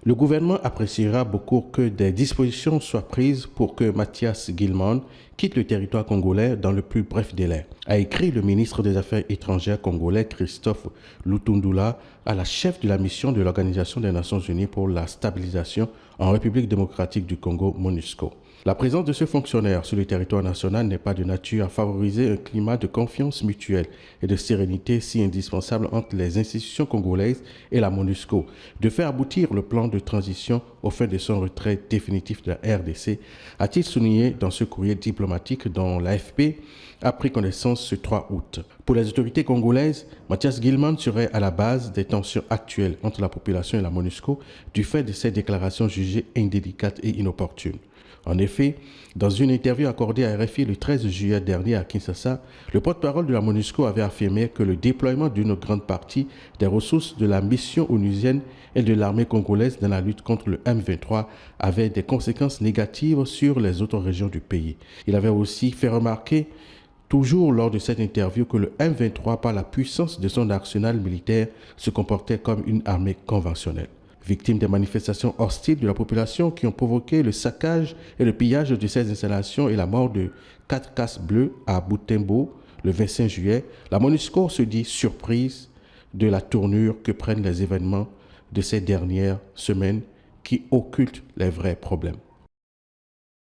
Le gouvernement appréciera beaucoup que des dispositions soient prises pour que Mathias Gilman quitte le territoire congolais dans le plus bref délai, a écrit le ministre des Affaires étrangères congolais Christophe Lutundula à la chef de la mission de l'Organisation des Nations Unies pour la stabilisation en République démocratique du Congo, MONUSCO. La présence de ce fonctionnaire sur le territoire national n'est pas de nature à favoriser un climat de confiance mutuelle et de sérénité si indispensable entre les institutions congolaises et la MONUSCO, de faire aboutir le plan de transition au fin de son retrait définitif de la RDC, a-t-il souligné dans ce courrier diplomatique dont l'AFP a pris connaissance ce 3 août. Pour les autorités congolaises, Mathias Gilman serait à la base des tensions actuelles entre la population et la MONUSCO du fait de ces déclarations jugées indélicates et inopportunes. En effet, dans une interview accordée à RFI le 13 juillet dernier à Kinshasa, le porte-parole de la MONUSCO avait affirmé que le déploiement d'une grande partie des ressources de la mission onusienne et de l'armée congolaise dans la lutte contre le M23 avait des conséquences négatives sur les autres régions du pays. Il avait aussi fait remarquer toujours lors de cette interview que le M23, par la puissance de son arsenal militaire, se comportait comme une armée conventionnelle. Victime des manifestations hostiles de la population qui ont provoqué le saccage et le pillage de ces installations et la mort de 4 casques bleus à Butembo le 25 juillet, la MONUSCO se dit surprise de la tournure que prennent les événements de ces dernières semaines qui occultent les vrais problèmes.